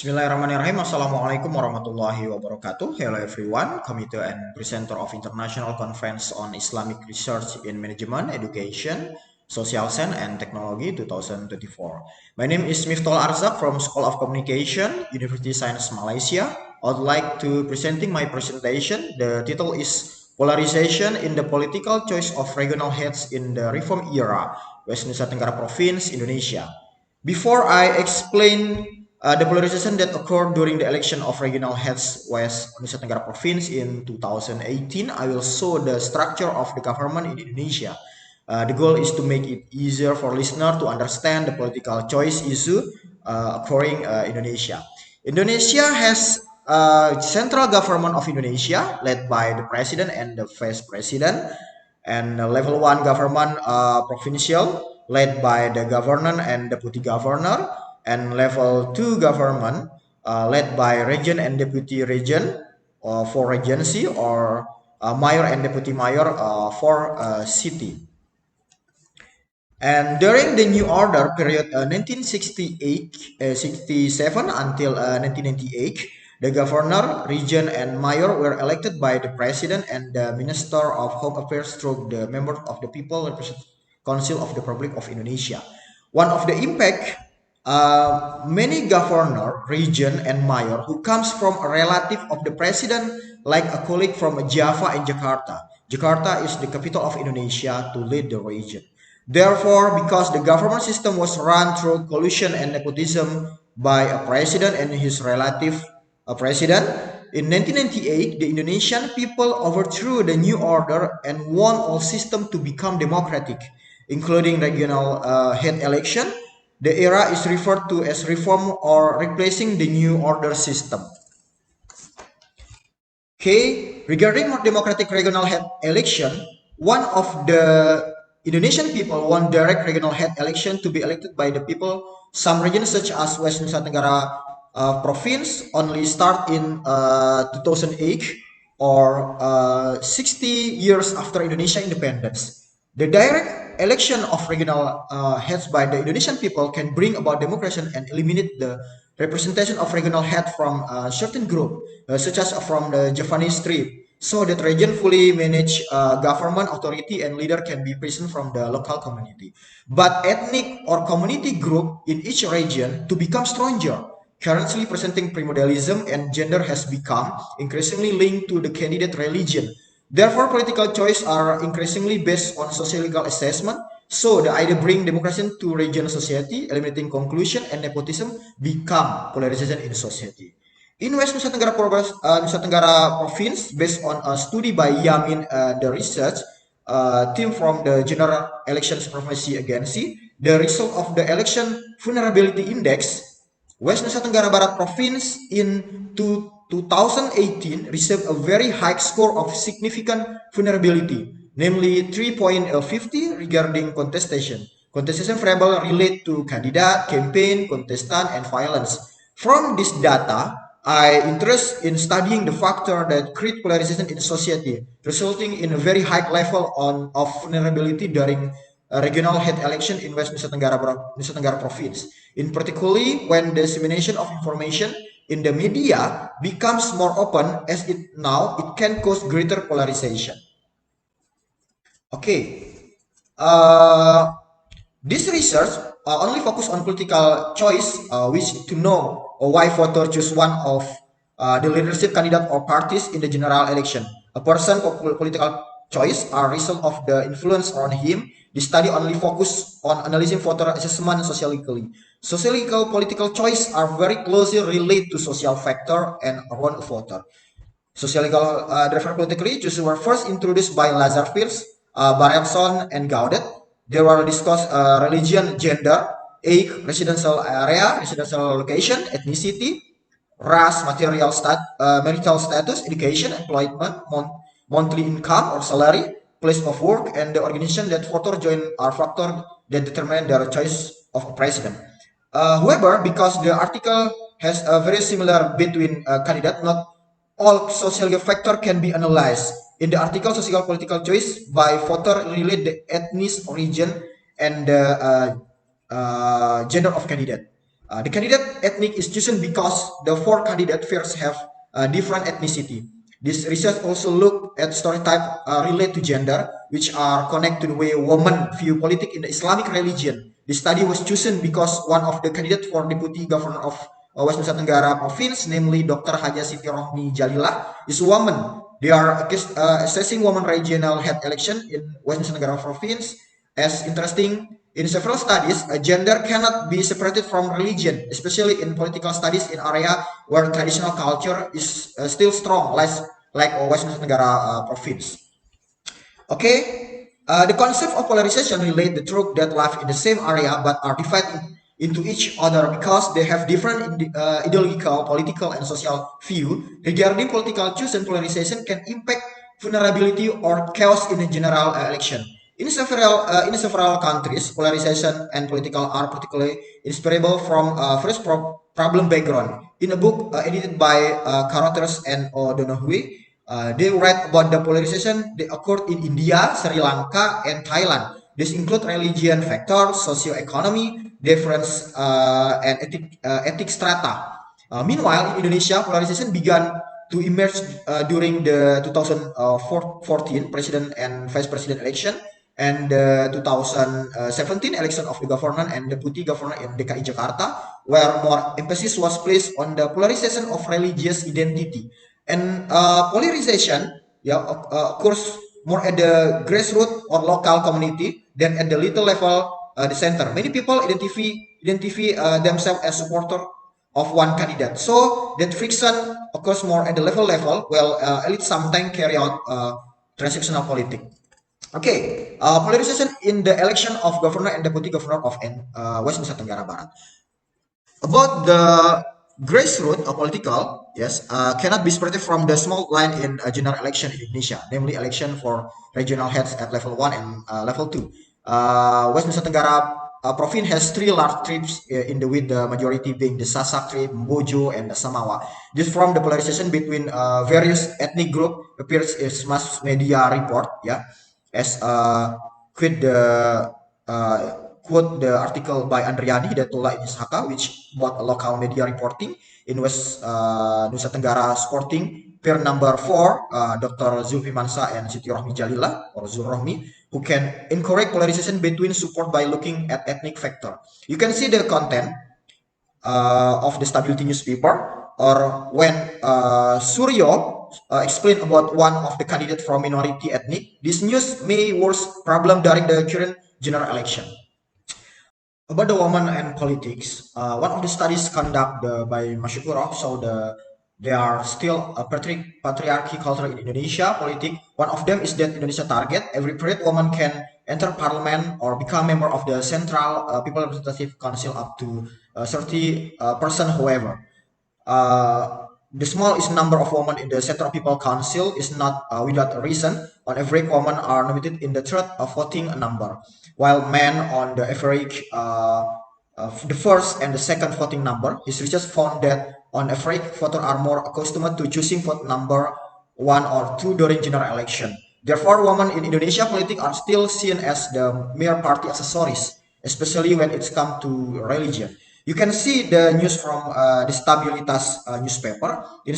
Bismillahirrahmanirrahim. Assalamualaikum warahmatullahi wabarakatuh. Hello everyone, committee and presenter of International Conference on Islamic Research in Management, Education, Social Science and Technology 2024. My name is Miftol Arzak from School of Communication, University Science Malaysia. I would like to presenting my presentation. The title is Polarization in the Political Choice of Regional Heads in the Reform Era, West Nusa Tenggara Province, Indonesia. Before I explain the polarization that occurred during the election of regional heads West Nusa Tenggara Province in 2018, I will show the structure of the government in Indonesia. The goal is to make it easier for listener to understand the political choice issue occurring Indonesia. Indonesia has central government of Indonesia led by the president and the vice president, and level one government provincial led by the governor and deputy governor, and level two government led by region and deputy region for regency, or mayor and deputy mayor for city. And during the New Order period 1968, 67 until 1998, the governor, region, and mayor were elected by the president and the minister of Home Affairs through the members of the People Representative Council of the Republic of Indonesia. One of the impact, many governor, region, and mayor who comes from a relative of the president, like a colleague from Java and Jakarta. Jakarta is the capital of Indonesia to lead the region. Therefore, because the government system was run through collusion and nepotism by a president and his relative president, in 1998, the Indonesian people overthrew the new order and want all system to become democratic, including regional head election. The era is referred to as reform or replacing the new order system. Okay, regarding democratic regional head election, one of the Indonesian people want direct regional head election to be elected by the people. Some regions such as West Nusa Tenggara province only start in 2008, or 60 years after Indonesia independence. The direct election of regional heads by the Indonesian people can bring about democracy and eliminate the representation of regional head from a certain group, such as from the Javanese tribe, so that region fully manage government authority and leader can be present from the local community. But ethnic or community group in each region to become stronger. Currently presenting primordialism and gender has become increasingly linked to the candidate religion. Therefore, political choice are increasingly based on sociological assessment. So the idea bring democracy to regional society, eliminating conclusion and nepotism become polarization in society. In West Nusa Tenggara, Nusa Tenggara Province, based on a study by Yamin, the research team from the General Election Supervisory Agency, the result of the election vulnerability index, West Nusa Tenggara Barat Province in 2018 received a very high score of significant vulnerability, namely 3.50 regarding contestation. Contestation variable relate to candidate, campaign, contestant, and violence. From this data, I interest in studying the factor that create polarization in society, resulting in a very high level of vulnerability during regional head election in West Nusa Tenggara Province. In particularly when dissemination of information in the media becomes more open as it now, it can cause greater polarization. Okay, uh, this research only focus on political choice, which to know why voter choose one of the leadership candidate or parties in the general election. A person political choice are result of the influence on him. The study only focus on analyzing voter assessment sociologically. Sociological political choice are very closely related to social factor and around a voter. Sociological driven politically issues were first introduced by Lazar Fils, Barenson, and Gaudet. They were discussed religion, gender, age, residential area, residential location, ethnicity, race, marital status, education, employment, monthly income or salary, place of work, and the organization that voter join are factors that determine their choice of a president. However, because the article has a very similar between candidate, not all social factor can be analyzed. In the article, social political choice by voter relate the ethnic origin and the gender of candidate. The candidate ethnic is chosen because the four candidate first have different ethnicity. This research also look at stereotype related to gender, which are connected to the way women view politics in the Islamic religion. The study was chosen because one of the candidates for deputy governor of West Nusa Tenggara province, namely Dr. Haja Siti Rohmi Jalilah, is a woman. They are assessing woman regional head election in West Nusa Tenggara province as interesting. In several studies, gender cannot be separated from religion, especially in political studies in area where traditional culture is still strong, like West Nusa Tenggara province. Okay, the concept of polarization relate the truth that live in the same area but are divided into each other because they have different ideological, political, and social view regarding political choice, and polarization can impact vulnerability or chaos in a general election. In several countries, polarization and political are particularly inspirable from first problem background. In a book edited by Carothers and O'Donoghue, they write about the polarization that occurred in India, Sri Lanka, and Thailand. This include religion factors, socio-economy, difference, and ethic strata. Meanwhile, in Indonesia, polarization began to emerge during the 2014 president and vice president election and the 2017 election of the governor and deputy governor in DKI Jakarta, where more emphasis was placed on the polarization of religious identity. And polarization, yeah, occurs more at the grassroots or local community than at the little level, the center. Many people identify themselves as supporter of one candidate. So that friction occurs more at the level, while elites sometimes carry out transactional politics. Okay, polarization in the election of governor and deputy governor of West Nusa Tenggara Barat. About the grassroots political, yes, cannot be separated from the small line in a general election in Indonesia, namely election for regional heads at level 1 and level 2. West Nusa Tenggara province has three large tribes in the with the majority being the Sasak tribe, Mbojo, and the Samawa. This from the polarization between various ethnic group appears in mass media report, yeah, as quit the quote the article by Andriani Hidayatullah Ishaka, which bought a local media reporting in West Nusa Tenggara Sporting peer number 4, Dr. Zulfi Mansa and Siti Rohmi Jalila or Zul Rohmi, who can incorrect polarization between support by looking at ethnic factor. You can see the content of the Stability newspaper, or when Suryo explained about one of the candidate from minority ethnic, this news may worse problem during the current general election. About the woman and politics, one of the studies conducted by Mashukurov showed there are still a patriarchy culture in Indonesia politics. One of them is that Indonesia target every period woman can enter parliament or become member of the central people representative council up to 30% however. The smallest number of women in the Central People Council is not without a reason. On average, women are nominated in the third voting number, while men on the average the first and the second voting number. His research found that on average, voters are more accustomed to choosing vote number 1 or 2 during general election. Therefore, women in Indonesia politics are still seen as the mere party accessories, especially when it's come to religion. You can see the news from the Stabilitas newspaper. In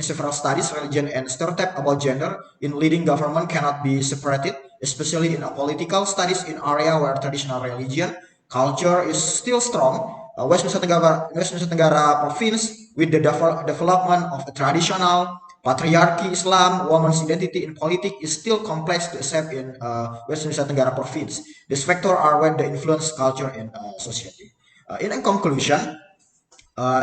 several studies, religion and stereotype about gender in leading government cannot be separated, especially in political studies in area where traditional religion culture is still strong. West Nusa Tenggara province with the development of a traditional patriarchy Islam, woman's identity in politics is still complex to accept in West Nusa Tenggara province. These factors are when the influence culture in society. In conclusion,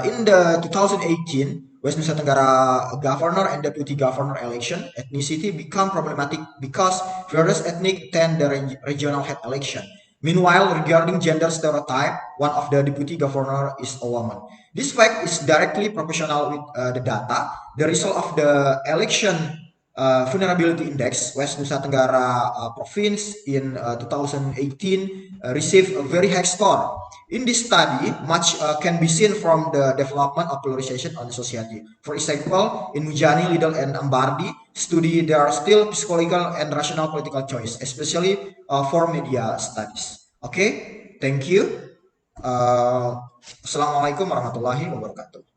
in the 2018 West Nusa Tenggara governor and deputy governor election, ethnicity become problematic because various ethnic attend the regional head election. Meanwhile, regarding gender stereotype, one of the deputy governor is a woman. This fact is directly proportional with the data. The result of the election vulnerability index West Nusa Tenggara province in 2018 received a very high score. In this study, much can be seen from the development of polarization on the society. For example, in Mujani, Lidl, and Ambardi study, there are still psychological and rational political choice, especially for media studies. Okay, thank you. Uh, Assalamualaikum warahmatullahi wabarakatuh.